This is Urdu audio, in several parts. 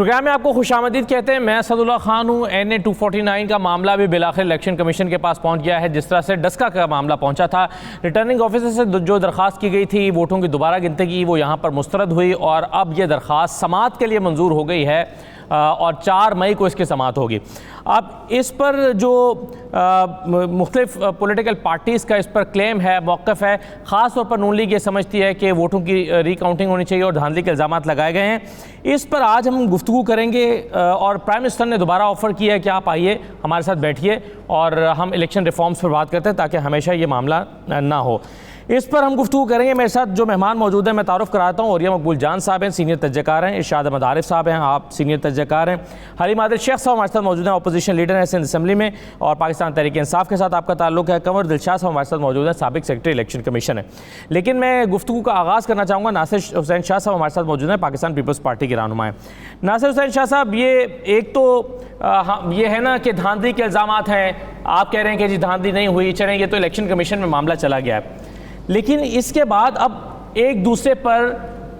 پروگرام میں آپ کو خوش آمدید کہتے ہیں. میں اسداللہ خان ہوں. NA 249 کا معاملہ بھی بالآخر الیکشن کمیشن کے پاس پہنچ گیا ہے. جس طرح سے ڈسکا کا معاملہ پہنچا تھا, ریٹرننگ آفیسر سے جو درخواست کی گئی تھی ووٹوں کی دوبارہ گنتی کی, وہ یہاں پر مسترد ہوئی اور اب یہ درخواست سماعت کے لیے منظور ہو گئی ہے اور 4 مئی کو اس کی سماعت ہوگی. اب اس پر جو مختلف پولیٹیکل پارٹیز کا اس پر کلیم ہے, موقف ہے, خاص طور پر نون لیگ یہ سمجھتی ہے کہ ووٹوں کی ری کاؤنٹنگ ہونی چاہیے اور دھاندلی کے الزامات لگائے گئے ہیں. اس پر آج ہم گفتگو کریں گے اور پرائم منسٹر نے دوبارہ آفر کیا ہے کہ آپ آئیے ہمارے ساتھ بیٹھیے اور ہم الیکشن ریفارمز پر بات کرتے ہیں تاکہ ہمیشہ یہ معاملہ نہ ہو. اس پر ہم گفتگو کریں گے. میرے ساتھ جو مہمان موجود ہیں میں تعارف کراتا ہوں. اوریہ مقبول جان صاحب ہیں, سینئر تجزیہ کار ہیں. ارشاد احمد عارف صاحب ہیں, آپ سینئر تجزیہ کار ہیں. حلیم عادل شیخ صاحب ہمارے ساتھ موجود ہیں, اپوزیشن لیڈر ہیں سندھ اسمبلی میں اور پاکستان تحریک انصاف کے ساتھ آپ کا تعلق ہے. کنور دلشاد صاحب ہمارے ساتھ موجود ہیں, سابق سیکرٹری الیکشن کمیشن ہے. لیکن میں گفتگو کا آغاز کرنا چاہوں گا, ناصر حسین شاہ صاحب ہمارے ساتھ موجود ہیں, پاکستان پیپلز پارٹی کے رہنما ہیں. ناصر حسین شاہ صاحب, یہ ایک تو یہ ہے نا کہ دھاندلی کے الزامات ہیں, آپ کہہ رہے ہیں کہ جی دھاندلی نہیں ہوئی, چلیں یہ تو الیکشن کمیشن میں معاملہ چلا گیا ہے, لیکن اس کے بعد اب ایک دوسرے پر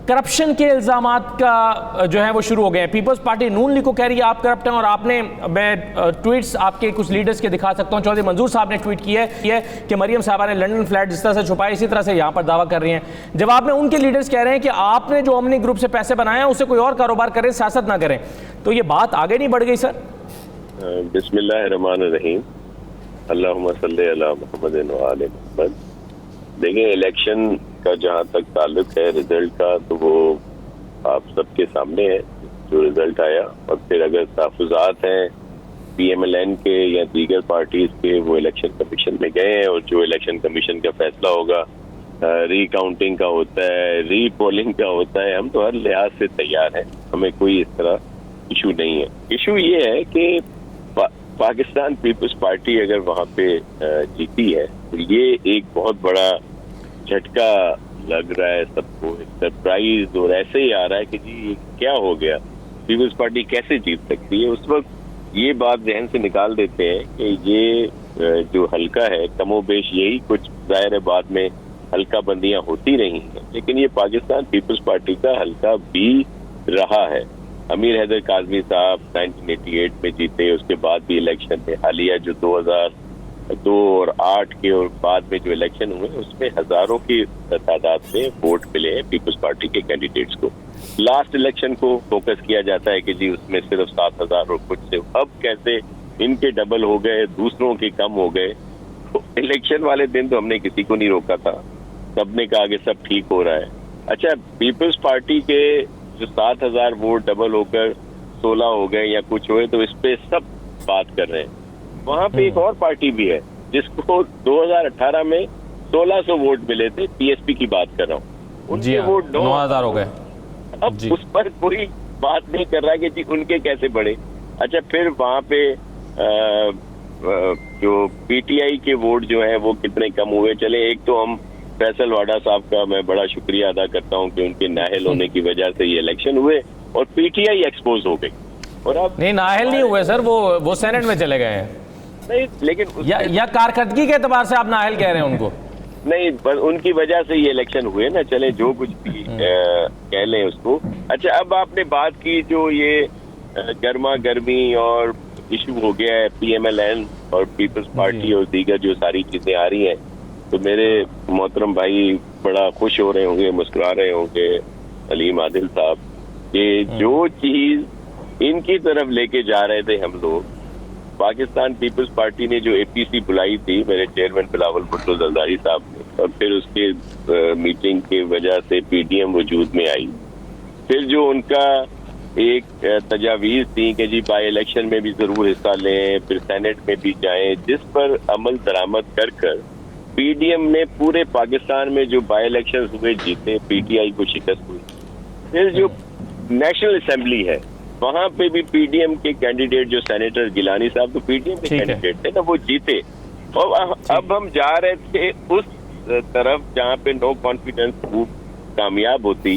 کرپشن کے الزامات کا جو ہے وہ شروع ہو گئے ہیں. پیپلز پارٹی نون لیگ کو کہہ رہی ہے آپ کرپٹ ہیں, اور آپ نے, میں ٹویٹس آپ کے کچھ لیڈرز کے دکھا سکتا ہوں. چودھری منظور صاحب نے ٹویٹ کیا ہے کہ مریم صاحبہ نے لنڈن فلیٹ جس طرح سے چھپائے اسی طرح سے یہاں پر دعویٰ کر رہی ہیں. جواب میں ان کے لیڈرز کہہ رہے ہیں کہ آپ نے جو امنی گروپ سے پیسے بنائے ہیں اسے کوئی اور کاروبار کریں, سیاست نہ کریں. تو یہ بات آگے نہیں بڑھ گئی سر؟ بسم اللہ الرحمن الرحیم. اللہم صلی علی محمد و آل محمد. دیکھیں, الیکشن کا جہاں تک تعلق ہے رزلٹ کا, تو وہ آپ سب کے سامنے ہے جو رزلٹ آیا. اور پھر اگر تحفظات ہیں PMLN کے یا دیگر پارٹیز کے, وہ الیکشن کمیشن میں گئے ہیں, اور جو الیکشن کمیشن کا فیصلہ ہوگا, ری کاؤنٹنگ کا ہوتا ہے, ری پولنگ کا ہوتا ہے, ہم تو ہر لحاظ سے تیار ہیں, ہمیں کوئی اس طرح ایشو نہیں ہے. ایشو یہ ہے کہ پاکستان پیپلز پارٹی اگر وہاں پہ جیتی ہے تو یہ ایک بہت بڑا جھٹکا لگ رہا ہے سب کو, سرپرائز, اور ایسے ہی آ رہا ہے کہ جی کیا ہو گیا, پیپلز پارٹی کیسے جیت سکتی ہے. اس وقت یہ بات ذہن سے نکال دیتے ہیں کہ یہ جو حلقہ ہے کم و بیش یہی کچھ, ظاہر بعد میں حلقہ بندیاں ہوتی رہی ہیں, لیکن یہ پاکستان پیپلز پارٹی کا حلقہ بھی رہا ہے. امیر حیدر کاظمی صاحب 1988 میں جیتے, اس کے بعد بھی الیکشن میں حالیہ جو 2002 اور 2008 کے اور بعد میں جو الیکشن ہوئے اس میں ہزاروں کی تعداد میں ووٹ ملے ہیں پیپلز پارٹی کے کینڈیڈیٹس کو. لاسٹ الیکشن کو فوکس کیا جاتا ہے کہ جی اس میں صرف 7,000 اور کچھ سے, اب کیسے ان کے ڈبل ہو گئے, دوسروں کے کم ہو گئے. الیکشن والے دن تو ہم نے کسی کو نہیں روکا تھا, سب نے کہا کہ سب ٹھیک ہو رہا ہے. اچھا, پیپلز پارٹی کے جو 7,000 ووٹ ڈبل ہو کر 16 ہو گئے یا کچھ ہوئے, تو اس پہ سب بات کر رہے ہیں. وہاں پہ ایک اور پارٹی بھی ہے جس کو 2018 میں 1,600 ووٹ ملے تھے, PSP کی بات کر رہا ہوں, ان کے ووٹ 9,000 ہو گئے. اب اس پر کوئی بات نہیں کر رہا کہ جی ان کے کیسے بڑھے. اچھا, پھر وہاں پہ جو PTI کے ووٹ جو ہیں وہ کتنے کم ہوئے. چلے, ایک تو ہم فیصل واڈا صاحب کا میں بڑا شکریہ ادا کرتا ہوں کہ ان کے نااہل ہونے کی وجہ سے یہ الیکشن ہوئے اور PTI ایکسپوز ہو گئی. اور اب نہیں, نااہل نہیں ہوئے سر, وہ سینٹ میں چلے گئے ہیں. نہیں, لیکن یا کارکردگی کے اعتبار سے آپ نااہل کہہ رہے ہیں ان کو؟ نہیں, ان کی وجہ سے یہ الیکشن ہوئے نا. چلے جو کچھ بھی کہہ لیں اس کو. اچھا, اب آپ نے بات کی جو یہ گرما گرمی اور ایشو ہو گیا ہے PMLN اور پیپلز پارٹی اور دیگر جو ساری چیزیں آ رہی ہیں, تو میرے محترم بھائی بڑا خوش ہو رہے ہوں گے, مسکرا رہے ہوں گے, حلیم عادل صاحب, کہ جو چیز ان کی طرف لے کے جا رہے تھے ہم لوگ, پاکستان پیپلز پارٹی نے جو APC بلائی تھی میرے چیئرمین بلاول بھٹو زرداری صاحب نے, اور پھر اس کے میٹنگ کی وجہ سے PDM وجود میں آئی. پھر جو ان کا ایک تجاویز تھی کہ جی بائی الیکشن میں بھی ضرور حصہ لیں, پھر سینٹ میں بھی جائیں, جس پر عمل درآمد کر کر PDM نے پورے پاکستان میں جو بائی الیکشن ہوئے جیتے, PTI کو شکست ہوئی. پھر جو نیشنل اسمبلی ہے وہاں پہ بھی PDM کے کینڈیڈیٹ جو سینیٹر گیلانی صاحب تو PDM کے کینڈیڈیٹ تھے نا, وہ جیتے. اور اب ہم جا رہے تھے اس طرف جہاں پہ نو کانفیڈنس گروپ کامیاب ہوتی,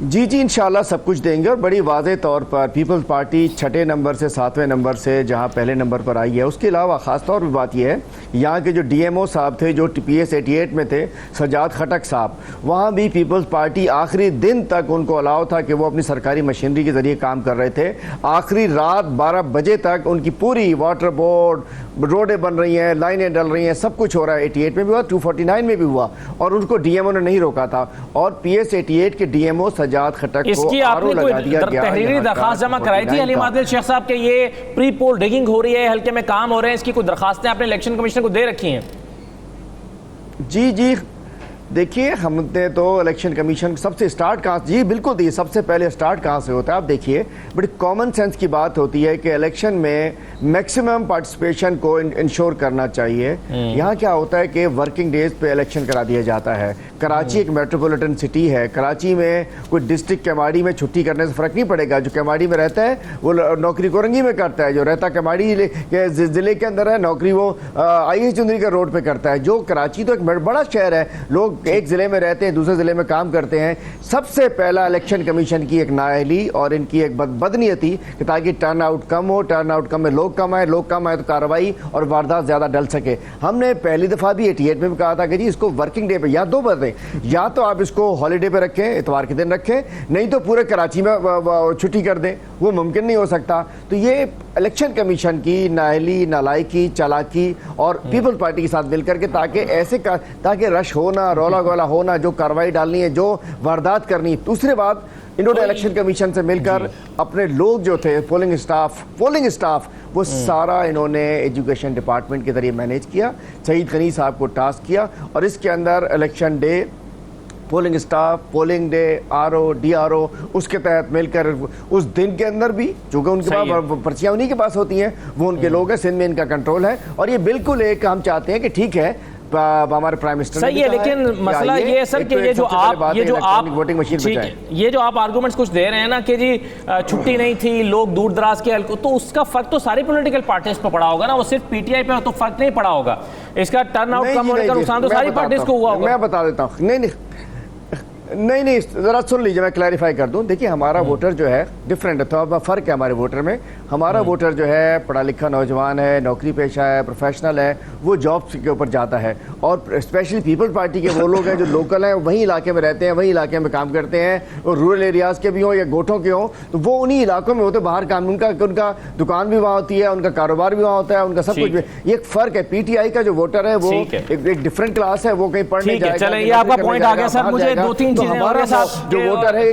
جی جی انشاءاللہ سب کچھ دیں گے، اور بڑی واضح طور پر پیپلز پارٹی 6 نمبر سے 7ویں نمبر سے جہاں پہلے نمبر پر آئی ہے. اس کے علاوہ خاص طور پر بات یہ ہے یہاں کے جو ڈی ایم او صاحب تھے جو PS 88 میں تھے، سجاد خٹک صاحب، وہاں بھی پیپلز پارٹی آخری دن تک ان کو الاؤ تھا کہ وہ اپنی سرکاری مشینری کے ذریعے کام کر رہے تھے. آخری رات 12 بجے تک ان کی پوری واٹر بورڈ، روڈیں بن رہی ہیں، لائنیں ڈل رہی ہیں، سب کچھ ہو رہا ہے. 88 میں بھی ہوا، 249 میں بھی ہوا، اور ان کو ڈی ایم او نے نہیں روکا تھا. اور PS 88 کے D M O Sajjad Khattak اس کی آپ نے کوئی تحریری درخواست جمع کرائی تھی حلیم عادل شیخ صاحب کہ یہ پری پول ڈگنگ ہو رہی ہے، حلقے میں کام ہو رہے ہیں، اس کی کوئی درخواستیں آپ نے الیکشن کمیشن کو دے رکھی ہیں؟ جی جی دیکھیے ہم نے تو الیکشن کمیشن سب سے سٹارٹ کہاں، جی بالکل دیکھیے سب سے پہلے سٹارٹ کہاں سے ہوتا ہے. آپ دیکھیے بڑی کامن سینس کی بات ہوتی ہے کہ الیکشن میں میکسیمم پارٹیسپیشن کو انشور کرنا چاہیے. یہاں کیا ہوتا ہے کہ ورکنگ ڈیز پہ الیکشن کرا دیا جاتا ہے. کراچی ایک میٹروپولیٹن سٹی ہے، کراچی میں کوئی ڈسٹرکٹ کیماڑی میں چھٹی کرنے سے فرق نہیں پڑے گا. جو کیماڑی میں رہتا ہے وہ نوکری کورنگی میں کرتا ہے، جو رہتا کیماڑی کے ضلع کے اندر ہے نوکری وہ IAS چندری کے روڈ پہ کرتا ہے. جو کراچی تو ایک بڑا شہر ہے، لوگ ایک ضلع میں رہتے ہیں دوسرے ضلع میں کام کرتے ہیں. سب سے پہلا الیکشن کمیشن کی ایک نااہلی اور ان کی ایک بدنیتی کہ تاکہ ٹرن آؤٹ کم ہو، ٹرن آؤٹ کم میں لوگ کم آئے تو کارروائی اور واردات زیادہ ڈل سکے. ہم نے پہلی دفعہ بھی 88 میں بھی کہا تھا کہ جی اس کو ورکنگ ڈے پہ یا 2 باتیں، یا تو آپ اس کو ہالیڈے پہ رکھیں، اتوار کے دن رکھیں، نہیں تو پورے کراچی میں چھٹی کر دیں. وہ ممکن نہیں ہو سکتا. تو یہ الیکشن کمیشن کی نااہلی، نالائکی، چالاکی اور پیپلز پارٹی کے ساتھ مل کر کے تاکہ رش ہونا، رولا گولا ہونا، جو کارروائی ڈالنی ہے، جو واردات کرنی. دوسری بات انہوں نے الیکشن کمیشن سے مل کر اپنے لوگ جو تھے پولنگ اسٹاف وہ سارا انہوں نے ایجوکیشن ڈپارٹمنٹ کے ذریعے مینیج کیا. سعید غنی صاحب کو ٹاسک کیا اور اس کے اندر election day, polling staff, polling day, RO DRO اس کے تحت مل کر اس دن کے اندر بھی چونکہ ان کے پاس پرچیاں انہی کے پاس ہوتی ہیں، وہ ان کے لوگ ہیں، سندھ میں ان کا کنٹرول ہے. اور یہ بالکل ایک ہم چاہتے ہیں کہ ٹھیک ہے ہمارے پرائم منسٹر صحیح ہے، لیکن مسئلہ یہ ہے سر کہ یہ جو آپ آرگومنٹس کچھ دے رہے ہیں نا کہ جی چھٹی نہیں تھی، لوگ دور دراز کے حلقوں، تو اس کا فرق تو ساری پولیٹیکل پارٹیز پہ پڑا ہوگا نا، وہ صرف PTI پہ تو فرق نہیں پڑا ہوگا. اس کا ٹرن آؤٹ کم ہونے کا نقصان تو ساری پارٹیز کو ہوا ہوگا. میں بتا دیتا ہوں. نہیں ذرا سن لیجیے، میں کلیریفائی کر دوں. دیکھیے ہمارا ووٹر جو ہے ڈفرینٹ ہے، تھوڑا فرق ہے ہمارے ووٹر میں. ہمارا ووٹر جو ہے پڑھا لکھا نوجوان ہے، نوکری پیشہ ہے، پروفیشنل ہے، وہ جابس کے اوپر جاتا ہے. اور اسپیشلی پیپلز پارٹی کے وہ لوگ ہیں جو لوکل ہیں، وہیں علاقے میں رہتے ہیں، وہیں علاقے میں کام کرتے ہیں، اور رورل ایریاز کے بھی ہوں یا گوٹھوں کے ہوں، تو وہ انہی علاقوں میں ہوتے، باہر کام ان کا دکان بھی وہاں ہوتی ہے، ان کا کاروبار بھی وہاں ہوتا ہے، ان کا سب کچھ بھی. یہ ایک فرق ہے. PTI کا جو ووٹر ہے وہ ایک ڈفرینٹ کلاس ہے، وہ کہیں پڑھنے جائے گا. چلیں یہ آپ کا پوائنٹ آ گیا سر. مجھے 2-3 چیزیں جو ووٹر ہے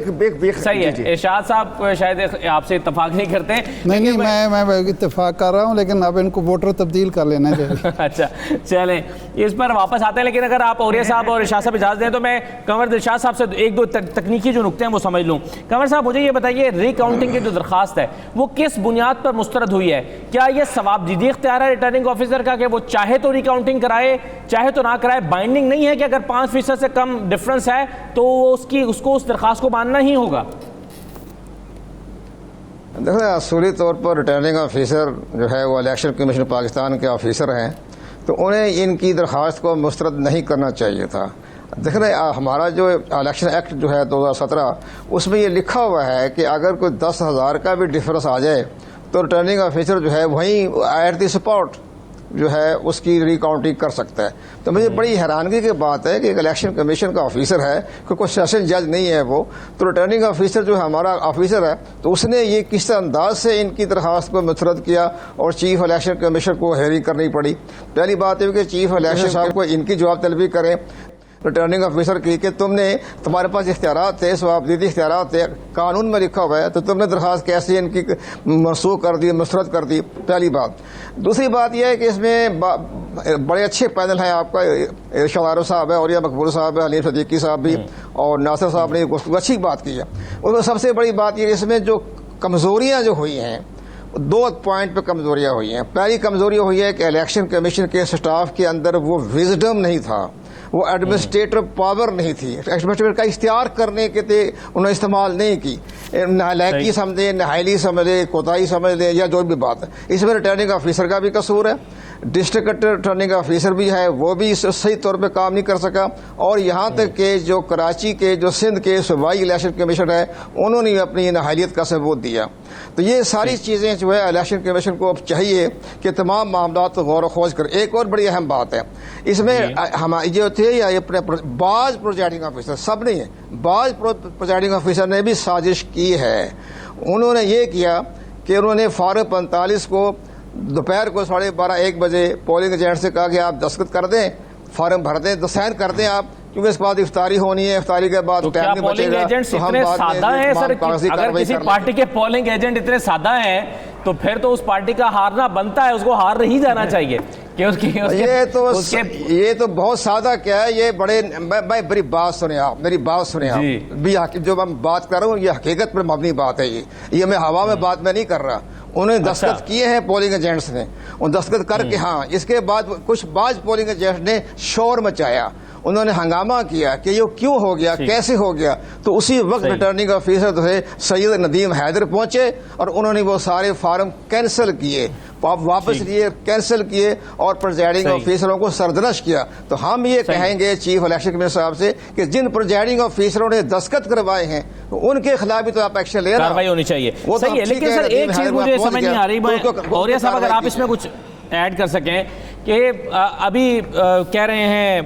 صحیح ہے. ارشاد صاحب شاید آپ سے اتفاق نہیں کرتے. نہیں میں اتفاق کر رہا ہوں، لیکن اب ان کو ووٹر تبدیل کر لینا چاہیے. اچھا چلیں اس پر واپس آتے ہیں، لیکن اگر آپ اوریہ صاحب اور ارشاد صاحب اجازت دیں تو میں کنور دلشاد صاحب سے 1-2 تکنیکی جو نکتے ہیں وہ سمجھ لوں. کنور صاحب مجھے یہ بتائیے ری کاؤنٹنگ کی جو درخواست ہے وہ کس بنیاد پر مسترد ہوئی ہے؟ کیا یہ ثوابدیدی اختیار ہے ریٹرننگ آفیسر کا کہ وہ چاہے تو ری کاؤنٹنگ کرائے چاہے تو نہ کرائے؟ بائنڈنگ نہیں ہے کہ اگر 5% سے کم ڈفرنس ہے تو اس کو اس درخواست کو ماننا ہی ہوگا؟ دیکھیں اصولی طور پر ریٹرننگ آفیسر جو ہے وہ الیکشن کمیشن پاکستان کے آفیسر ہیں، تو انہیں ان کی درخواست کو مسترد نہیں کرنا چاہیے تھا. دیکھیں ہمارا جو الیکشن ایکٹ جو ہے 2017 اس میں یہ لکھا ہوا ہے کہ اگر کوئی 10,000 کا بھی ڈفرنس آ جائے تو ریٹرننگ آفیسر جو ہے وہیں ایٹ دی اسپاٹ جو ہے اس کی ری کاؤنٹنگ کر سکتا ہے. تو مجھے بڑی حیرانگی کی بات ہے کہ ایک الیکشن کمیشن کا آفیسر ہے کہ کوئی سیشن جج نہیں ہے وہ، تو ریٹرننگ آفیسر جو ہمارا آفیسر ہے تو اس نے یہ کس انداز سے ان کی درخواست کو مسترد کیا اور چیف الیکشن کمیشنر کو ہیئرنگ کرنی پڑی. پہلی بات یہ کہ چیف الیکشن صاحب کو ان کی جواب طلبی کریں ریٹرننگ آفیسر کی کہ تمہارے پاس اختیارات تھے، ثوابدیدی اختیارات تھے، قانون میں لکھا ہوا ہے، تو تم نے درخواست کیسے ان کی منسوخ کر دی، مسترد کر دی؟ پہلی بات. دوسری بات یہ ہے کہ اس میں بڑے اچھے پینل ہیں آپ کا، ارشاد عارف صاحب ہے، اولیاء مقبول صاحب ہے، حلیم صدیقی صاحب بھی، اور ناصر صاحب نے گفتگو اچھی بات کی ہے. اس میں سب سے بڑی بات یہ اس میں جو کمزوریاں جو ہوئی ہیں 2 پوائنٹ پہ کمزوریاں ہوئی ہیں. پہلی کمزوری ہوئی ہے کہ الیکشن کمیشن کے سٹاف کے اندر وہ وزڈم نہیں تھا وہ ایڈمنسٹریٹو پاور نہیں تھی، ایڈمنسٹریٹر کا اختیار کرنے کے تھے، انہوں نے استعمال نہیں کی. نالائکی سمجھے، نااہلی سمجھے، کوتاہی سمجھ لیں یا جو بھی بات ہے. اس میں ریٹرننگ آفیسر کا بھی قصور ہے. ڈسٹرکٹ ریٹرننگ آفیسر بھی ہے، وہ بھی صحیح طور پہ کام نہیں کر سکا. اور یہاں تک کہ جو کراچی کے جو سندھ کے صوبائی الیکشن کمیشن ہے انہوں نے اپنی نااہلیت کا ثبوت دیا. تو یہ ساری چیزیں جو ہے الیکشن کمیشن کو اب چاہیے کہ تمام معاملات غور و خوض کرے. ایک اور بڑی اہم بات ہے اس میں، ہمارے جو تھے یا اپنے بعض پروجیکٹنگ آفیسر، سب نہیں ہے، بعض پروجیکٹنگ آفیسر نے بھی سازش کی ہے. انہوں نے یہ کیا کہ انہوں نے فارم 45 کو دوپہر کو 12:30-1 بجے پولنگ ایجنٹ سے کہا کہ آپ دستخط کر دیں، فارم بھر دیں، سائن کر دیں آپ، کیونکہ اس کے بعد افطاری ہونی ہے، افطاری کے بعد ٹائم نہیں بچے گا. تو اتنے سادہ ہیں سر، اگر کسی پارٹی کے پولنگ ایجنٹ اتنے سادہ ہیں تو پھر تو اس پارٹی کا ہارنا بنتا ہے، اس کو ہار نہیں جانا چاہیے. یہ تو بہت سادہ کیا ہے، یہ بڑے، میری بات سنیں آپ، میری بات سنیں آپ، جو میں بات کر رہا ہوں یہ حقیقت پر مبنی بات ہے. یہ میں ہوا میں بات میں نہیں کر رہا. انہوں نے دستخط کیے ہیں پولنگ ایجنٹس نے، ان دستخط کر کے ہاں، اس کے بعد کچھ بعض پولنگ ایجنٹ نے شور مچایا، انہوں نے ہنگامہ کیا کہ یہ کیوں ہو گیا، کیسے ہو گیا. تو اسی وقت ریٹرننگ آفیسر جو ہے سید ندیم حیدر پہنچے اور انہوں نے وہ سارے فارم کینسل کیے، واپس لیے، کینسل کیے اور پریزائڈنگ آفیسروں کو سرزنش کیا. تو ہم یہ کہیں گے چیف الیکشن کمیشنر صاحب سے کہ جن پریزائڈنگ آفیسروں نے دستخط کروائے ہیں ان کے خلاف بھی تو آپ ایکشن لینا، کارروائی ہونی چاہیے. صحیح ہے، لیکن سر ایک چیز مجھے سمجھ نہیں آ رہی، اوریہ صاحب اگر آپ اس میں کچھ ایڈ کر سکیں کہ ابھی کہہ رہے ہیں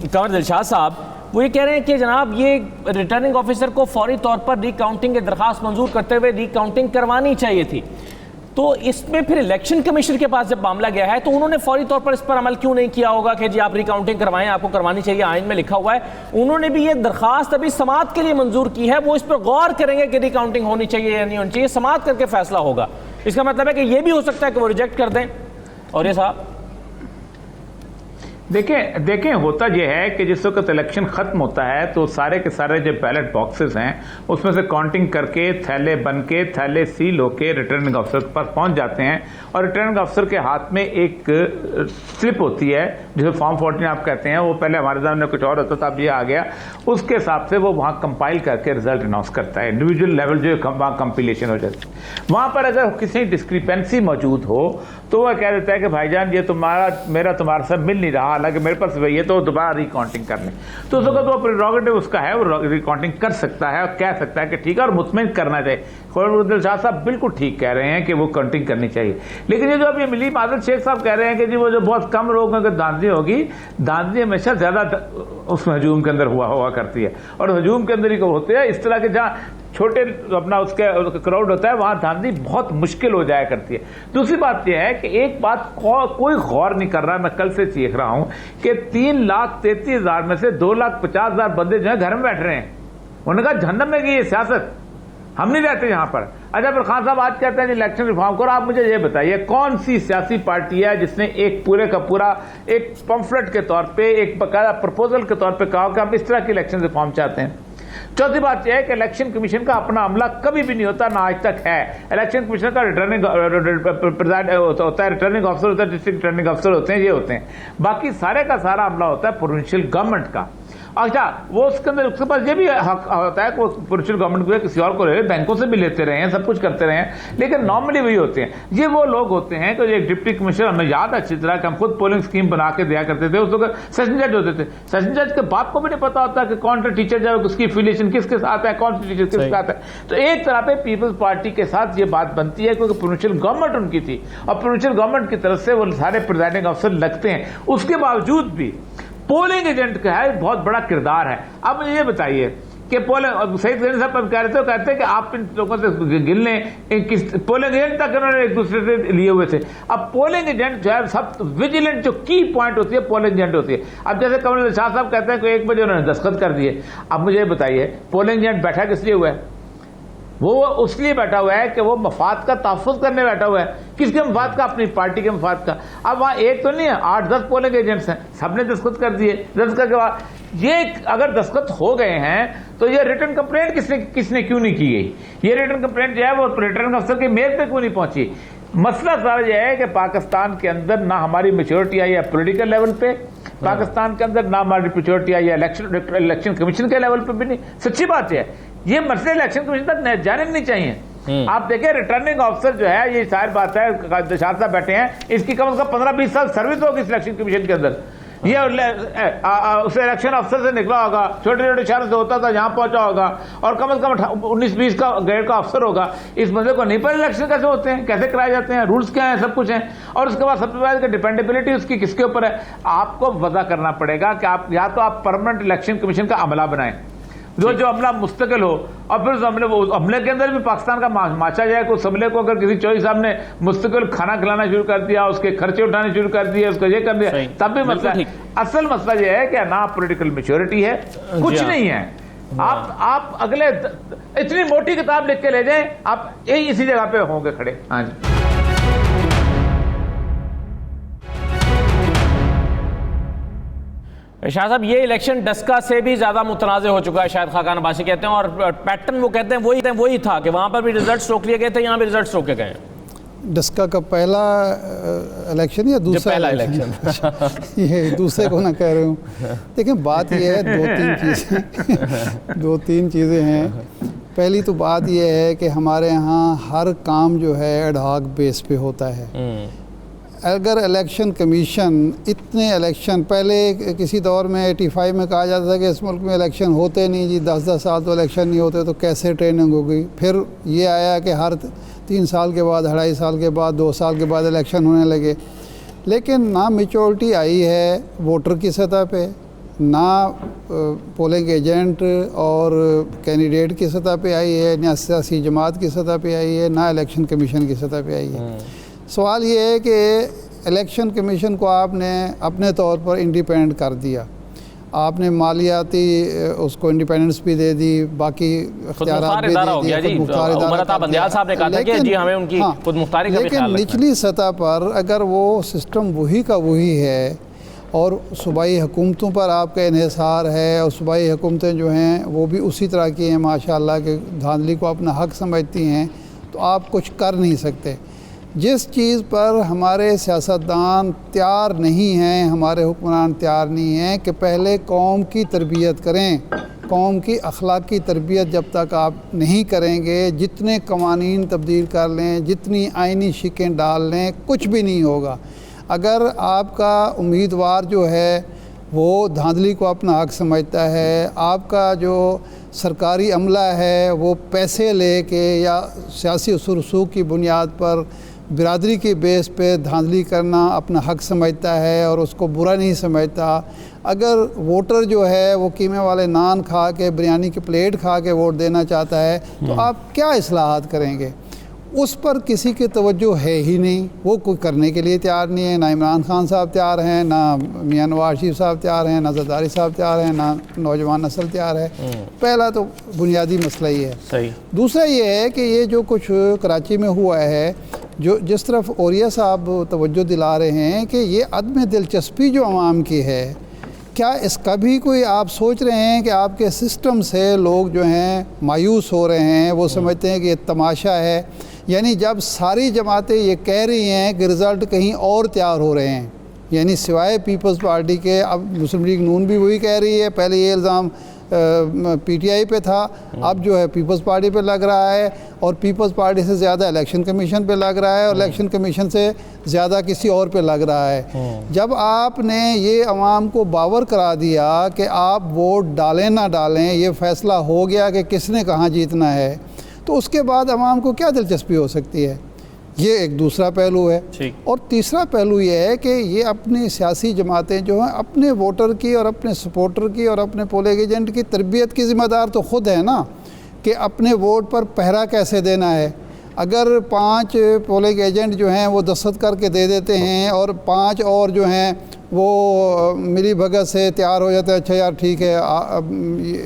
کنور دلشاد صاحب، وہ یہ کہہ رہے ہیں کہ جناب یہ ریٹرننگ آفیسر کو فوری طور پر ری کاؤنٹنگ کی درخواست منظور کرتے ہوئے ری کاؤنٹنگ کروانی چاہیے تھی. تو اس میں پھر الیکشن کمیشن کے پاس جب معاملہ گیا ہے تو انہوں نے فوری طور پر اس پر عمل کیوں نہیں کیا ہوگا کہ جی آپ ری کاؤنٹنگ کروائیں، آپ کو کروانی چاہیے، آئین میں لکھا ہوا ہے. انہوں نے بھی یہ درخواست ابھی سماعت کے لیے منظور کی ہے، وہ اس پر غور کریں گے کہ ری کاؤنٹنگ ہونی چاہیے یا نہیں ہونی چاہیے، سماعت کر کے فیصلہ ہوگا. اس کا مطلب ہے کہ یہ بھی ہو سکتا ہے کہ وہ ریجیکٹ کر دیں. اور یہ صاحب دیکھیں ہوتا یہ ہے کہ جس وقت الیکشن ختم ہوتا ہے تو سارے کے سارے جو بیلٹ باکسز ہیں اس میں سے کاؤنٹنگ کر کے تھیلے بن کے تھیلے سیل ہو کے ریٹرننگ آفیسر کے پاس پہنچ جاتے ہیں، اور ریٹرننگ آفیسر کے ہاتھ میں ایک سلپ ہوتی ہے جسے فارم 14 آپ کہتے ہیں. وہ پہلے ہمارے سامنے کچھ اور ہوتا تھا، اب یہ آ گیا. اس کے حساب سے وہ وہاں کمپائل کر کے رزلٹ اناؤنس کرتا ہے. انڈیویجول لیول جو وہاں کمپیلیشن ہو جاتی ہے، وہاں پر اگر کسی ڈسکریپنسی موجود ہو تو وہ کہہ دیتا ہے کہ بھائی جان یہ میرا تمہارا سب مل نہیں رہا، حالانکہ میرے پاس یہ تو دوبارہ ری کاؤنٹنگ کر لیں. تو اس وقت وہ پریروگیٹو اس کا ہے، وہ ری کاؤنٹنگ کر سکتا ہے اور کہہ سکتا ہے کہ ٹھیک ہے، اور مطمئن کرنا چاہیے. دلشاد صاحب بالکل ٹھیک کہہ رہے ہیں کہ وہ کاؤنٹنگ کرنی چاہیے. لیکن یہ جو اب یہ ملی معذر شیخ صاحب کہہ رہے ہیں کہ جی وہ جو بہت کم لوگوں کی داندلی ہوگی، داندلی ہمیشہ زیادہ اس میں ہجوم کے اندر ہوا کرتی ہے، اور ہجوم کے اندر ہی ہوتے ہیں اس طرح کے جہاں چھوٹے اپنا اس کا کراؤڈ ہوتا ہے وہاں دھاندلی بہت مشکل ہو جایا کرتی ہے. دوسری بات یہ ہے کہ ایک بات کوئی غور نہیں کر رہا، میں کل سے سیکھ رہا ہوں کہ 3,33,000 میں سے 2,50,000 بندے جو ہیں گھر میں بیٹھ رہے ہیں. انہوں نے کہا جہنم میں گئی یہ سیاست، ہم نہیں رہتے یہاں پر. اچھا پھر خان صاحب آج کہتے ہیں الیکشن ریفارم کرو. آپ مجھے یہ بتائیے کون سی سیاسی پارٹی ہے جس نے ایک پورے کا پورا ایک پمفلٹ کے طور پہ ایک باقاعدہ پرپوزل کے طور پہ کہا کہ ہم اس طرح کی الیکشن ریفارم چاہتے ہیں. چوتھی بات یہ ہے کہ الیکشن کمیشن کا اپنا عملہ کبھی بھی نہیں ہوتا، نہ آج تک ہے. الیکشن کمیشن کا ریٹرننگ ہوتا ہے، ریٹرننگ آفیسر ہوتا ہے، ڈسٹرکٹ ریٹرننگ آفیسر ہوتے ہیں، یہ ہوتے ہیں. باقی سارے کا سارا عملہ ہوتا ہے پروونشل گورنمنٹ کا. اچھا وہ اس کے اندر اس کے پاس یہ بھی حق ہوتا ہے کہ وہ پروونشل گورنمنٹ کو کسی اور کو لے، بینکوں سے بھی لیتے رہے ہیں، سب کچھ کرتے رہے ہیں، لیکن نارملی وہی ہوتے ہیں. یہ وہ لوگ ہوتے ہیں کہ ایک ڈپٹی کمشنر، ہمیں یاد ہے اچھی طرح کہ ہم خود پولنگ اسکیم بنا کے دیا کرتے تھے. اس وقت سیشن جج ہوتے تھے، سیشن جج کے باپ کو بھی نہیں پتا ہوتا کہ کون سا ٹیچر جو ہے اس کی افیلیشن کس کے ساتھ ہے، کون سی ٹیچر کس کے ساتھ ہے. تو ایک طرح پہ پیپلز پارٹی کے ساتھ یہ بات بنتی ہے کیونکہ پروونشل گورنمنٹ ان کی تھی، اور پروونشل گورنمنٹ کی طرف سے وہ سارے پریزائڈنگ افسر لگتے ہیں. اس کے باوجود بھی پولنگ ایجنٹ کا ہے بہت بڑا کردار ہے. اب مجھے یہ بتائیے کہ سعید غنی صاحب کہہ رہے تھے، کہتے ہیں کہ آپ ان لوگوں سے گن لیں پولنگ ایجنٹ تک انہوں نے ایک دوسرے سے لیے ہوئے تھے. اب پولنگ ایجنٹ جو ہے سب ویجیلنٹ جو کی پوائنٹ ہوتی ہے پولنگ ایجنٹ ہوتی ہے. اب جیسے کنور شاہ صاحب کہتے ہیں کہ 1 بجے انہوں نے دستخط کر دیے. اب مجھے یہ بتائیے پولنگ ایجنٹ بیٹھا کس لیے ہوا ہے؟ وہ اس لیے بیٹھا ہوا ہے کہ وہ مفاد کا تحفظ کرنے بیٹھا ہوا ہے. کس کے مفاد کا؟ اپنی پارٹی کے مفاد کا. اب وہاں ایک تو نہیں ہے، 8-10 پولنگ ایجنٹس ہیں، سب نے دستخط کر دیے. دستخط کے بعد یہ اگر دستخط ہو گئے ہیں تو یہ ریٹرن کمپلینٹ کس نے کیوں نہیں کی گئی؟ یہ ریٹرن کمپلینٹ جو ہے وہ ریٹرن افسر کے میل پہ کیوں نہیں پہنچی؟ مسئلہ سارا یہ ہے کہ پاکستان کے اندر نہ ہماری میچورٹی آئی ہے پولیٹیکل لیول پہ، پاکستان کے اندر نہ ہماری میچورٹی آئی ہے الیکشن کمیشن کے لیول پہ بھی نہیں. سچی بات ہے، یہ مسئلے الیکشن کمیشن تک جانے نہیں چاہیے. آپ دیکھیں ریٹرننگ آفیسر جو ہے، یہ ظاہر بات ہے دشاد صاحب بیٹھے ہیں، اس کی کم از کم 15-20 سال سروس ہوگی اس الیکشن کمیشن کے اندر. یہ اسے الیکشن افسر سے نکلا ہوگا، چھوٹے چھوٹے شہر سے ہوتا تھا، یہاں پہنچا ہوگا، اور کم از کم 19-20 کا گریڈ کا افسر ہوگا. اس بندے کو نہیں پتا الیکشن کیسے ہوتے ہیں، کیسے کرائے جاتے ہیں، رولز کیا ہیں، سب کچھ ہیں. اور اس کے بعد سب سے پہلے کہ ڈیپینڈیبلٹی اس کی کس کے اوپر ہے. آپ کو وضع کرنا پڑے گا کہ آپ یا تو آپ پرماننٹ الیکشن کمیشن کا عملہ بنائیں جو عملہ مستقل ہو، اور پھر اس عملے کے اندر بھی پاکستان کا ماچا جائے کہ اس عملے کو اگر کسی چوہی صاحب نے مستقل کھانا کھلانا شروع کر دیا، اس کے خرچے اٹھانے شروع کر دیے، اس کو یہ کر دیا، تب بھی مسئلہ ہے. اصل مسئلہ یہ ہے کہ نہ پولیٹیکل میچورٹی ہے، کچھ نہیں ہے. آپ اگلے اتنی موٹی کتاب لکھ کے لے جائیں، آپ یہی اسی جگہ پہ ہوں گے کھڑے. ہاں جی. شاہ صاحب، یہ الیکشن ڈسکا سے بھی زیادہ متنازع ہو چکا ہے، شاید خاقان عباسی کہتے ہیں، اور پیٹرن وہ کہتے ہیں وہی تھا کہ وہاں پر بھی ریزلٹس روک لیے گئے تھے، یہاں بھی ریزلٹس روکے گئے ہیں. ڈسکا کا پہلا الیکشن یا دوسرا پہلا الیکشن؟ یہ دوسرے کو نہ کہہ رہے ہوں. دیکھیں بات یہ ہے، دو تین چیزیں ہیں. پہلی تو بات یہ ہے کہ ہمارے ہاں ہر کام جو ہے ایڈ ہاک بیس پہ ہوتا ہے. اگر الیکشن کمیشن اتنے الیکشن پہلے کسی دور میں 85 میں کہا جاتا تھا کہ اس ملک میں الیکشن ہوتے نہیں جی، 10 سال تو الیکشن نہیں ہوتے، تو کیسے ٹریننگ ہو گئی. پھر یہ آیا کہ ہر 3 سال کے بعد، 2.5 سال کے بعد، 2 سال کے بعد الیکشن ہونے لگے. لیکن نہ میچورٹی آئی ہے ووٹر کی سطح پہ، نہ پولنگ ایجنٹ اور کینڈیڈیٹ کی سطح پہ آئی ہے، نہ سیاسی جماعت کی سطح پہ آئی ہے، نہ الیکشن کمیشن کی سطح پہ آئی ہے. سوال یہ ہے کہ الیکشن کمیشن کو آپ نے اپنے طور پر انڈیپینڈنٹ کر دیا، آپ نے مالیاتی اس کو انڈیپینڈنس بھی دے دی، باقی اختیارات بھی دے دی، لیکن نچلی سطح پر اگر وہ سسٹم وہی کا وہی ہے اور صوبائی حکومتوں پر آپ کا انحصار ہے، اور صوبائی حکومتیں جو ہیں وہ بھی اسی طرح کی ہیں ماشاءاللہ کہ دھاندلی کو اپنا حق سمجھتی ہیں، تو آپ کچھ کر نہیں سکتے. جس چیز پر ہمارے سیاستدان تیار نہیں ہیں، ہمارے حکمران تیار نہیں ہیں کہ پہلے قوم کی تربیت کریں، قوم کی اخلاقی تربیت جب تک آپ نہیں کریں گے، جتنے قوانین تبدیل کر لیں، جتنی آئینی شکیں ڈال لیں، کچھ بھی نہیں ہوگا. اگر آپ کا امیدوار جو ہے وہ دھاندلی کو اپنا حق سمجھتا ہے، آپ کا جو سرکاری عملہ ہے وہ پیسے لے کے یا سیاسی اصول رسوخ کی بنیاد پر برادری کے بیس پہ دھاندلی کرنا اپنا حق سمجھتا ہے اور اس کو برا نہیں سمجھتا، اگر ووٹر جو ہے وہ قیمے والے نان کھا کے، بریانی کی پلیٹ کھا کے ووٹ دینا چاہتا ہے، تو آپ کیا اصلاحات کریں گے؟ اس پر کسی کی توجہ ہے ہی نہیں، وہ کوئی کرنے کے لیے تیار نہیں ہے. نہ عمران خان صاحب تیار ہیں، نہ میاں نواز شریف صاحب تیار ہیں، نہ زرداری صاحب تیار ہیں، نہ نوجوان نسل تیار ہے. پہلا تو بنیادی مسئلہ یہ ہے. دوسرا یہ ہے کہ یہ جو کچھ کراچی میں ہوا ہے، جس طرف اوریہ صاحب توجہ دلا رہے ہیں کہ یہ عدم دلچسپی جو عوام کی ہے، کیا اس کا بھی کوئی آپ سوچ رہے ہیں کہ آپ کے سسٹم سے لوگ جو ہیں مایوس ہو رہے ہیں، وہ سمجھتے ہیں کہ یہ تماشا ہے. یعنی جب ساری جماعتیں یہ کہہ رہی ہیں کہ رزلٹ کہیں اور تیار ہو رہے ہیں، یعنی سوائے پیپلز پارٹی کے، اب مسلم لیگ نون بھی وہی کہہ رہی ہے، پہلے یہ الزام پی ٹی آئی پہ تھا، اب جو ہے پیپلز پارٹی پہ لگ رہا ہے، اور پیپلز پارٹی سے زیادہ الیکشن کمیشن پہ لگ رہا ہے، اور الیکشن کمیشن سے زیادہ کسی اور پہ لگ رہا ہے. جب آپ نے یہ عوام کو باور کرا دیا کہ آپ ووٹ ڈالیں نہ ڈالیں، یہ فیصلہ ہو گیا کہ کس نے کہاں جیتنا ہے، تو اس کے بعد عوام کو کیا دلچسپی ہو سکتی ہے؟ یہ ایک دوسرا پہلو ہے. اور تیسرا پہلو یہ ہے کہ یہ اپنی سیاسی جماعتیں جو ہیں اپنے ووٹر کی اور اپنے سپورٹر کی اور اپنے پولنگ ایجنٹ کی تربیت کی ذمہ دار تو خود ہے نا، کہ اپنے ووٹ پر پہرا کیسے دینا ہے. اگر 5 پولنگ ایجنٹ جو ہیں وہ دستخط کر کے دے دیتے ہیں اور 5 اور جو ہیں وہ ملی بھگت سے تیار ہو جاتے ہیں، اچھا یار ٹھیک ہے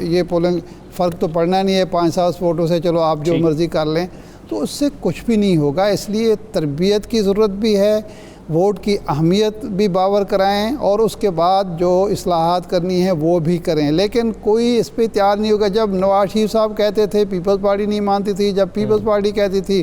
یہ پولنگ فرق تو پڑنا نہیں ہے 500 ووٹوں سے، چلو آپ جو مرضی کر لیں، تو اس سے کچھ بھی نہیں ہوگا. اس لیے تربیت کی ضرورت بھی ہے، ووٹ کی اہمیت بھی باور کرائیں، اور اس کے بعد جو اصلاحات کرنی ہے وہ بھی کریں. لیکن کوئی اس پہ تیار نہیں ہوگا. جب نواز شریف صاحب کہتے تھے پیپلز پارٹی نہیں مانتی تھی، جب پیپلز پارٹی کہتی تھی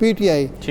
PTI।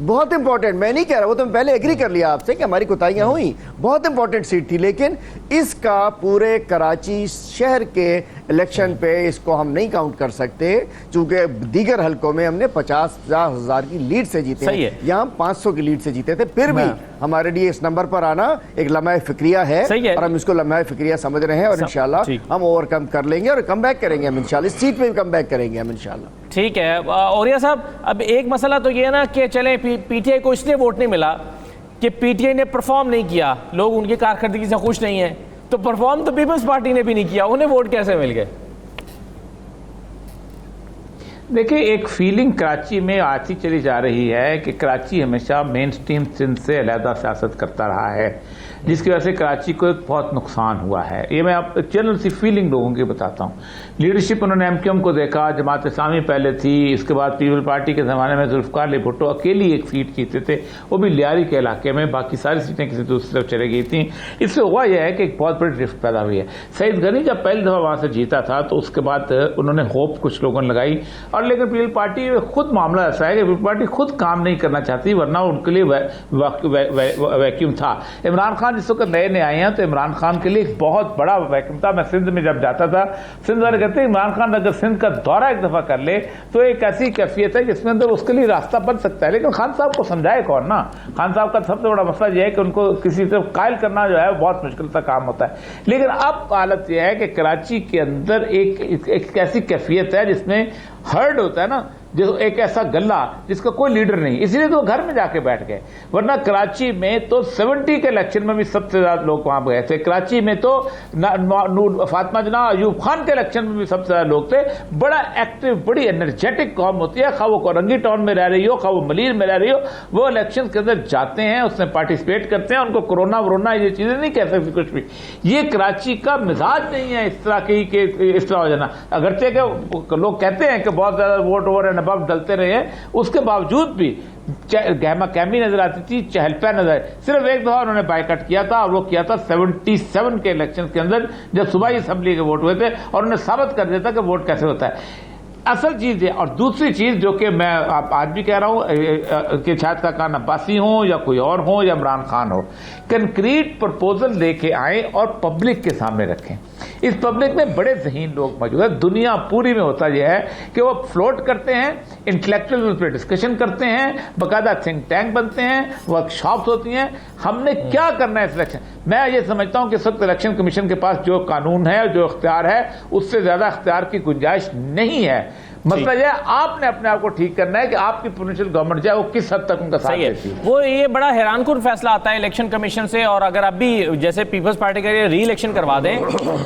بہت امپورٹنٹ، میں نہیں کہہ رہا، وہ تو میں پہلے ایگری کر لیا آپ سے کہ ہماری کوتاہیاں ہوئیں، بہت امپورٹنٹ سیٹ تھی، لیکن اس کا پورے کراچی شہر کے الیکشن پہ اس کو ہم نہیں کاؤنٹ کر سکتے، چونکہ دیگر حلقوں میں ہم نے 50,000 کی لیڈ سے جیتے ہیں، یہاں 500 کی لیڈ سے جیتے تھے، پھر بھی ہمارے لیے اس نمبر پر آنا ایک لمحہ فکریہ ہے اور ہم اس کو لمحہ فکریہ سمجھ رہے ہیں، اور انشاءاللہ ہم اوور کم کر لیں گے اور کم بیک کریں گے ہم انشاءاللہ، اس سیٹ پہ بھی کم بیک کریں گے ہم انشاءاللہ۔ ٹھیک ہے اوریہ صاحب، اب ایک مسئلہ تو یہ ہے نا کہ چلیں پی ٹی آئی کو اس لیے ووٹ نہیں ملا کہ پی ٹی آئی نے پرفارم نہیں کیا، لوگ ان کی کارکردگی سے خوش نہیں ہیں، تو پرفارم تو پیپلز پارٹی نے بھی نہیں کیا، انہیں ووٹ کیسے مل گئے؟ دیکھیں ایک فیلنگ کراچی میں آتی چلی جا رہی ہے کہ کراچی ہمیشہ مین سٹریم سندھ سے علیحدہ سیاست کرتا رہا ہے، جس کی وجہ سے کراچی کو ایک بہت نقصان ہوا ہے۔ یہ میں آپ جنرل سی فیلنگ لوگوں کی بتاتا ہوں۔ لیڈرشپ انہوں نے ایم کیو ایم کو دیکھا، جماعت اسلامی پہلے تھی، اس کے بعد پیپل پارٹی کے زمانے میں ذوالفقار علی بھٹو اکیلی ایک سیٹ جیتے تھے، وہ بھی لیاری کے علاقے میں، باقی ساری سیٹیں کسی دوسری طرف چلے گئی تھیں۔ اس سے ہوا یہ ہے کہ ایک بہت بڑی ڈرفٹ پیدا ہوئی ہے۔ سعید غنی جب پہلی دفعہ وہاں سے جیتا تھا تو اس کے بعد انہوں نے ہوپ کچھ لوگوں نے لگائی، اور لیکن پیپل پارٹی خود معاملہ ایسا ہے کہ پیپل پارٹی خود کام نہیں کرنا چاہتی، ورنہ ان کے لیے ویکیوم تھا۔ عمران خان جس وقت نئے نئے آئے ہیں تو عمران خان کے لیے ایک بہت بڑا ویکیوم تھا۔ میں سندھ میں جب جاتا تھا، سندھ والے کہتے ہیں عمران خان اگر سندھ کا دورہ ایک دفعہ کر لے تو ایک ایسی کیفیت ہے جس میں اندر اس کے لیے راستہ بن سکتا ہے، لیکن خان صاحب کو سمجھائے کون نا؟ خان صاحب کا سب سے بڑا مسئلہ یہ ہے کہ ان کو کسی طرف قائل کرنا جو ہے بہت مشکل سا کام ہوتا ہے۔ لیکن اب حالت یہ ہے کہ کراچی کے اندر ایک ایسی کیفیت ہے جس میں ہرڈ ہوتا ہے نا، جو ایک ایسا گلہ جس کا کوئی لیڈر نہیں، اسی لیے تو وہ گھر میں جا کے بیٹھ گئے، ورنہ کراچی میں تو 70 کے الیکشن میں بھی سب سے زیادہ لوگ وہاں گئے تھے۔ کراچی میں تو فاطمہ جناح ایوب خان کے الیکشن میں بھی سب سے زیادہ لوگ تھے۔ بڑا ایکٹیو، بڑی انرجیٹک قوم ہوتی ہے، خواہ وہ کورنگی ٹاؤن میں رہ رہی ہو، خواہ وہ ملیر میں رہ رہی ہو، وہ الیکشن کے اندر جاتے ہیں، اس میں پارٹیسپیٹ کرتے ہیں، ان کو کرونا ورونا یہ چیزیں نہیں کہہ سکتی کچھ بھی۔ یہ کراچی کا مزاج نہیں ہے اس طرح کی کہ اس طرح ہو جانا، اگرچہ کہ لوگ کہتے ہیں کہ بہت زیادہ ووٹ اوور اینڈ ابو ڈلتے رہے ہیں، اس کے باوجود بھی گہما کیمی نظر آتی تھی، چہل پہل نظر آئی۔ صرف ایک دفعہ انہوں نے بائیکٹ کیا تھا، اور وہ کیا تھا 77 کے الیکشن کے اندر، جب صوبائی اسمبلی کے ووٹ ہوئے تھے، اور انہوں نے ثابت کر دیا تھا کہ ووٹ کیسے ہوتا ہے۔ اصل چیز ہے، اور دوسری چیز جو کہ میں آج بھی کہہ رہا ہوں کہ شاید خاقان عباسی ہوں یا کوئی اور ہوں یا عمران خان ہو، کنکریٹ پرپوزل لے کے آئیں اور پبلک کے سامنے رکھیں۔ اس پبلک میں بڑے ذہین لوگ موجود ہیں، دنیا پوری میں ہوتا یہ ہے کہ وہ فلوٹ کرتے ہیں، انٹلیکچوئل اس پہ ڈسکشن کرتے ہیں، باقاعدہ تھنک ٹینک بنتے ہیں، ورک شاپس ہوتی ہیں۔ ہم نے کیا کرنا ہے اس الیکشن؟ میں یہ سمجھتا ہوں کہ اس وقت الیکشن کمیشن کے پاس جو قانون ہے، جو اختیار ہے، اس سے زیادہ اختیار کی گنجائش نہیں ہے۔ مسئلہ یہ ہے آپ نے اپنے آپ کو ٹھیک کرنا ہے کہ آپ کی پوٹینشیل گورنمنٹ جو ہے وہ کس حد تک ان کا ساتھ دیتی ہے۔ وہ یہ بڑا حیران کن فیصلہ آتا ہے الیکشن کمیشن سے، اور اگر اب بھی جیسے پیپلز پارٹی کا ری الیکشن کروا دیں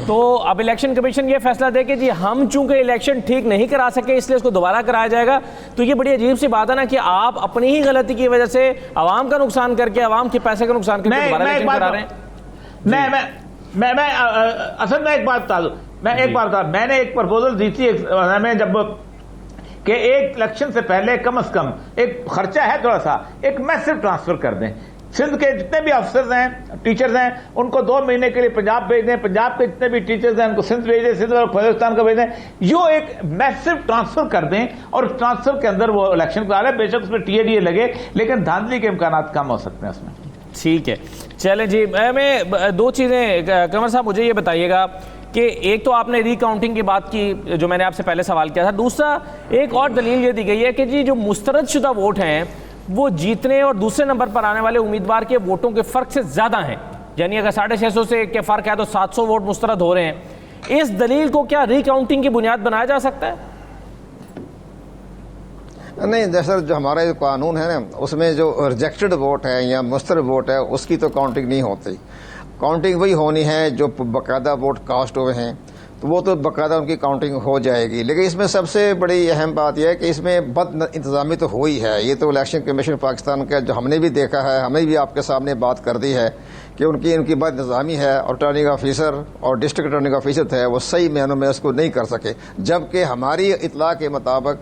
تو اب الیکشن کمیشن یہ فیصلہ دے کہ جی ہم چونکہ الیکشن ٹھیک نہیں کرا سکے اس لیے اس کو دوبارہ کرایا جائے گا، تو یہ بڑی عجیب سی بات ہے نا کہ آپ اپنی ہی غلطی کی وجہ سے عوام کا نقصان کر کے، عوام کے پیسے کا نقصان کر کے دوبارہ الیکشن کرا رہے ہیں۔ میں اصل میں ایک بات بتا دوں، میں نے ایک پرپوزل دی تھی میں جب کہ ایک الیکشن سے پہلے کم از کم ایک خرچہ ہے تھوڑا سا، ایک میسو ٹرانسفر کر دیں۔ سندھ کے جتنے بھی افسرز ہیں، ٹیچرز ہیں، ان کو 2 مہینے کے لیے پنجاب بھیج دیں، پنجاب کے جتنے بھی ٹیچرز ہیں ان کو سندھ بھیج دیں، سندھ اور بلوچستان کو بھیج دیں، یوں ایک میسو ٹرانسفر کر دیں، اور اس ٹرانسفر کے اندر وہ الیکشن کرا لیں۔ بے شک اس میں ٹی اے ڈی اے لگے، لیکن دھاندلی کے امکانات کم ہو سکتے ہیں اس میں۔ ٹھیک ہے، چلیں جی، میں 2 چیزیں قمر صاحب مجھے یہ بتائیے گا کہ ایک تو آپ نے ری کاؤنٹنگ کی بات کی جو میں نے آپ سے پہلے سوال کیا تھا، دوسرا ایک اور دلیل یہ دی گئی ہے کہ جی جو مسترد شدہ ووٹ ہیں وہ جیتنے اور دوسرے نمبر پر آنے والے امیدوار کے ووٹوں کے فرق سے زیادہ ہیں، یعنی اگر 650 سے کے فرق ہے تو 700 ووٹ مسترد ہو رہے ہیں۔ اس دلیل کو کیا ری کاؤنٹنگ کی بنیاد بنایا جا سکتا ہے؟ نہیں سر، جو ہمارا یہ قانون ہے نا، اس میں جو ریجیکٹڈ ووٹ ہے یا مسترد ووٹ ہے اس کی تو کاؤنٹنگ نہیں ہوتی۔ کاؤنٹنگ وہی ہونی ہے جو باقاعدہ ووٹ کاسٹ ہوئے ہیں، تو وہ تو باقاعدہ ان کی کاؤنٹنگ ہو جائے گی۔ لیکن اس میں سب سے بڑی اہم بات یہ ہے کہ اس میں بد انتظامی تو ہوئی ہے۔ یہ تو الیکشن کمیشن پاکستان کا جو ہم نے بھی دیکھا ہے، ہمیں بھی آپ کے سامنے بات کر دی ہے کہ ان کی بد انتظامی ہے، اور ریٹرننگ آفیسر اور ڈسٹرکٹ ریٹرننگ آفیسر تھے وہ صحیح معنوں میں اس کو نہیں کر سکے، جبکہ ہماری اطلاع کے مطابق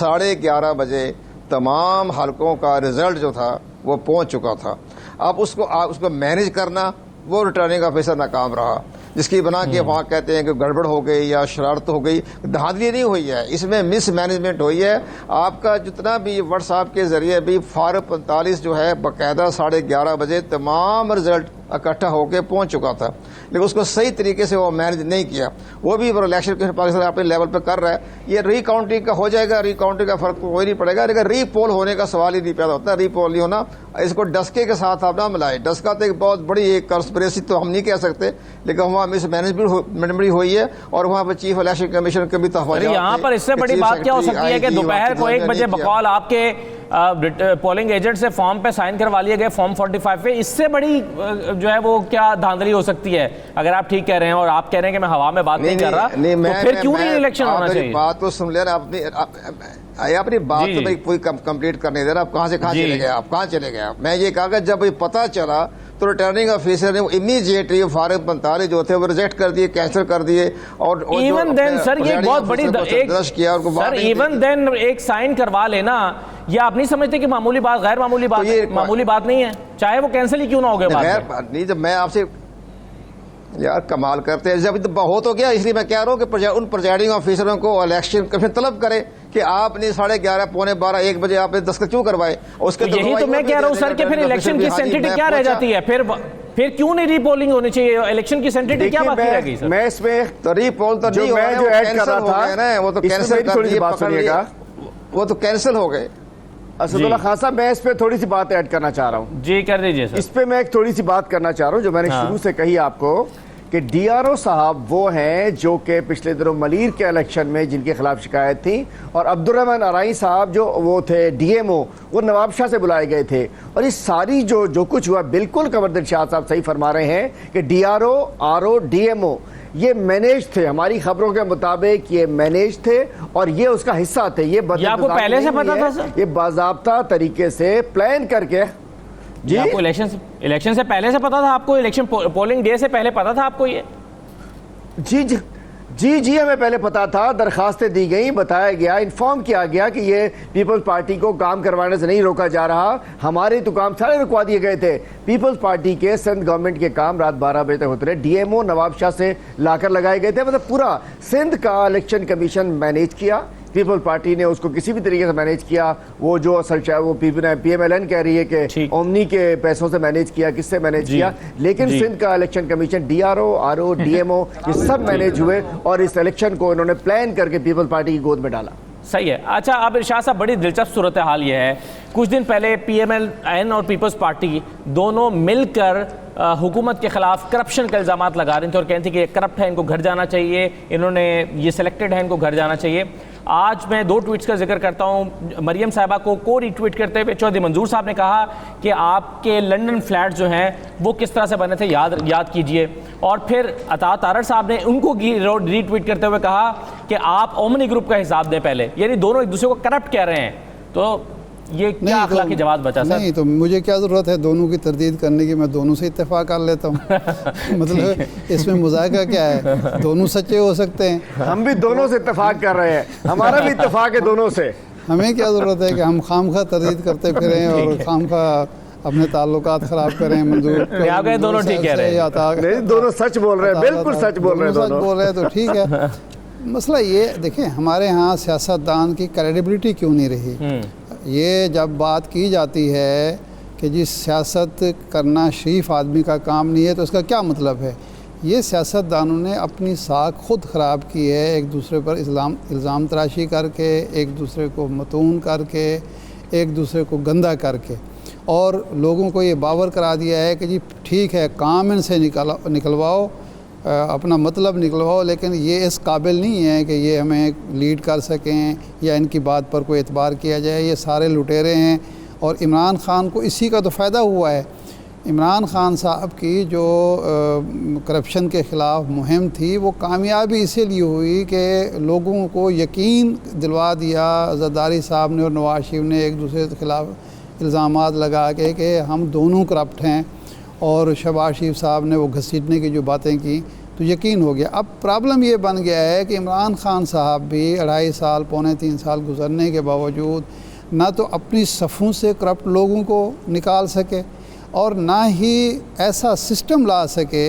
11:30 بجے تمام حلقوں کا رزلٹ جو تھا وہ پہنچ چکا تھا۔ اب اس کو مینیج کرنا وہ ریٹرننگ آفیسر ناکام رہا۔ جس کی بنا کے وہاں کہتے ہیں کہ گڑبڑ ہو گئی یا شرارت ہو گئی. دھاندلی نہیں ہوئی ہے, اس میں مس مینجمنٹ ہوئی ہے. آپ کا جتنا بھی واٹس ایپ کے ذریعے بھی فارغ 45 جو ہے باقاعدہ 11:30 بجے تمام رزلٹ اکٹھا ہو کے پہنچ چکا تھا, لیکن اس کو صحیح طریقے سے وہ مینج نہیں کیا. وہ بھی الیکشن کمیشن پاکستان اپنے لیول پہ کر رہا ہے. یہ ری کاؤنٹنگ کا ہو جائے گا, ری کاؤنٹنگ کا فرق کوئی نہیں پڑے گا, لیکن ری پول ہونے کا سوال ہی نہیں پیدا ہوتا. ری پول نہیں ہونا, اس کو ڈسکے کے ساتھ آپ نہ ملائے. ڈسکا تو ایک بہت بڑی ایک کنسپریسی تو ہم نہیں کہہ سکتے, لیکن وہاں مس مینجمنٹ بھی ہوئی ہے اور وہاں پہ چیف الیکشن کمیشن کے بھی تحفظ. یہاں پر اس سے بڑی بات کیا ہو سکتی ہے کہ دوپہر کو 1 بجے بقول آپ کے پولنگ ایجنٹ سے فارم پہ سائن کروا لیے گئے, فارم 45 پہ. اس سے بڑی جو ہے وہ کیا دھاندلی ہو سکتی ہے؟ اگر آپ ٹھیک کہہ رہے ہیں اور آپ کہہ رہے ہیں کہ میں ہوا میں بات نہیں کر رہا, تو پھر کیوں نہیں الیکشن ہونا چاہیے؟ بات تو سن لینا اپنی بات تو میں پوری کمپلیٹ کرنے دے رہا. آپ کہاں سے کہاں چلے گئے, آپ کہاں چلے گئے؟ میں یہ کہا کہ جب پتا چلا تو ریٹرننگ آفیسر نے امیڈیٹلی فارغ 45 جو تھے وہ ریجیکٹ کر دیے, کینسل کر دیے. اور ایون دین سر یہ بہت بڑی سر ایون دین ایک سائن کروا لینا, یہ آپ نہیں سمجھتے کہ معمولی بات, غیر معمولی بات, معمولی بات نہیں ہے, چاہے وہ کینسل ہی کیوں نہ ہو گئے. نہیں جب میں آپ سے یار کمال کرتے ہیں, جب ہو تو گیا, اس لیے میں کہہ رہا ہوں کہ ان پریزائڈنگ آفیسروں کو الیکشن کمیشن طلب کرے کہ آپ نے 11:30 پونے 12 1 بجے آپ نے دستخط کیوں کروائے. اس کے یہی تو میں کہہ رہا ہوں سر کہ پھر الیکشن کی سینٹیٹی کیا رہ جاتی ہے, پھر کیوں نہیں ری پولنگ ہونی چاہیے؟ الیکشن کی سینٹیٹی کیا باقی رہ گئی سر؟ میں اس میں ری پول تو نہیں میں جو ایڈ کر رہا تھا وہ تو کینسل کر دیے, وہ تو کینسل ہو گئے. اسد اللہ خان صاحب, میں اس پہ تھوڑی سی بات ایڈ کرنا چاہ رہا ہوں. جی کر دیجیے سر. اس پہ میں ایک تھوڑی سی بات کرنا چاہ رہا ہوں جو میں نے شروع سے کہی آپ کو, کہ ڈی آر او صاحب وہ ہیں جو کہ پچھلے دنوں ملیر کے الیکشن میں جن کے خلاف شکایت تھی, اور عبد الرحمن ارائی صاحب جو وہ تھے ڈی ایم او, وہ نواب شاہ سے بلائے گئے تھے. اور یہ ساری جو کچھ ہوا, بالکل قمر دلشاد صاحب صحیح فرما رہے ہیں کہ D R O, R O, D M O یہ مینیج تھے, ہماری خبروں کے مطابق یہ مینیج تھے اور یہ اس کا حصہ تھے. یہ آپ کو پہلے سے پتا تھا سر؟ یہ باضابطہ طریقے سے پلان کر کے. جی آپ کو الیکشن سے پہلے سے پتا تھا آپ کو, الیکشن پولنگ ڈے سے پہلے پتا تھا آپ کو یہ؟ جی ہمیں پہلے پتا تھا, درخواستیں دی گئیں, بتایا گیا, انفارم کیا گیا کہ یہ پیپلز پارٹی کو کام کروانے سے نہیں روکا جا رہا. ہمارے تو کام سارے رکوا دیے گئے تھے. پیپلز پارٹی کے سندھ گورنمنٹ کے کام رات 12 بجے تک ہوتے رہے. ڈی ایم او نواب شاہ سے لا کر لگائے گئے تھے. مطلب پورا سندھ کا الیکشن کمیشن مینیج کیا, پیپل پارٹی نے اس کو کسی بھی طریقے سے مینیج کیا. وہ جو اصل چاہے وہ پی ایم ایل این کہہ رہی ہے کہ اومنی کے پیسوں سے مینیج کیا, کس سے مینیج کیا, لیکن سندھ کا election commission D R O, R O, D M O یہ سب مینیج ہوئے اور اس الیکشن کو انہوں نے پلان کر کے پیپل پارٹی کی گود میں ڈالا. صحیح ہے. اچھا اب ارشاد صاحب, بڑی دلچسپ صورتحال یہ ہے, کچھ دن پہلے پی ایم ایل این اور پیپلز پارٹی دونوں مل کر حکومت کے خلاف کرپشن کے الزامات لگا رہے تھے اور کہتے تھے کہ یہ کرپٹ ہے, ان کو گھر جانا چاہیے, انہوں نے یہ سلیکٹڈ ہے, ان کو گھر جانا چاہیے. آج میں 2 ٹویٹس کا ذکر کرتا ہوں. مریم صاحبہ کو ری ٹویٹ کرتے ہوئے چودھری منظور صاحب نے کہا کہ آپ کے لنڈن فلیٹ جو ہیں وہ کس طرح سے بنے تھے یاد کیجئے. اور پھر عطا تارڑ صاحب نے ان کو ری ٹویٹ کرتے ہوئے کہا کہ آپ اومنی گروپ کا حساب دیں پہلے. یعنی دونوں ایک دوسرے کو کرپٹ کہہ رہے ہیں. تو یہ کیا اخلاقی جواز بچا سر؟ نہیں تو مجھے کیا ضرورت ہے دونوں کی تردید کرنے کی, میں دونوں سے اتفاق کر لیتا ہوں. مطلب اس میں مذاکرہ کیا ہے, دونوں سچے ہو سکتے ہیں. ہم بھی دونوں سے اتفاق کر رہے ہیں, ہمارا بھی اتفاق ہے دونوں سے. ہمیں کیا ضرورت ہے کہ ہم خامخواہ تردید کرتے پھریں اور خامخواہ اپنے تعلقات خراب کریں. منظور دونوں ٹھیک کہہ رہے ہیں, دونوں سچ بول رہے ہیں, بالکل سچ بول رہے ہیں, سچ بول رہے ہیں تو ٹھیک ہے. مسئلہ یہ دیکھیں, ہمارے ہاں سیاستدان کی کریڈیبلٹی کیوں نہیں رہی. یہ جب بات کی جاتی ہے کہ جی سیاست کرنا شریف آدمی کا کام نہیں ہے, تو اس کا کیا مطلب ہے؟ یہ سیاستدانوں نے اپنی ساکھ خود خراب کی ہے, ایک دوسرے پر الزام تراشی کر کے, ایک دوسرے کو متون کر کے, ایک دوسرے کو گندا کر کے, اور لوگوں کو یہ باور کرا دیا ہے کہ جی ٹھیک ہے کام ان سے نکلواؤ, اپنا مطلب نکلواؤ, لیکن یہ اس قابل نہیں ہے کہ یہ ہمیں لیڈ کر سکیں یا ان کی بات پر کوئی اعتبار کیا جائے. یہ سارے لٹیرے ہیں. اور عمران خان کو اسی کا تو فائدہ ہوا ہے. عمران خان صاحب کی جو کرپشن کے خلاف مہم تھی وہ کامیابی اسی لیے ہوئی کہ لوگوں کو یقین دلوا دیا زرداری صاحب نے اور نواز شریف نے ایک دوسرے کے خلاف الزامات لگا کے کہ ہم دونوں کرپٹ ہیں, اور شہباز شریف صاحب نے وہ گھسیٹنے کی جو باتیں کی تو یقین ہو گیا. اب پرابلم یہ بن گیا ہے کہ عمران خان صاحب بھی 2.5 سال پونے 3 سال گزرنے کے باوجود نہ تو اپنی صفوں سے کرپٹ لوگوں کو نکال سکے اور نہ ہی ایسا سسٹم لا سکے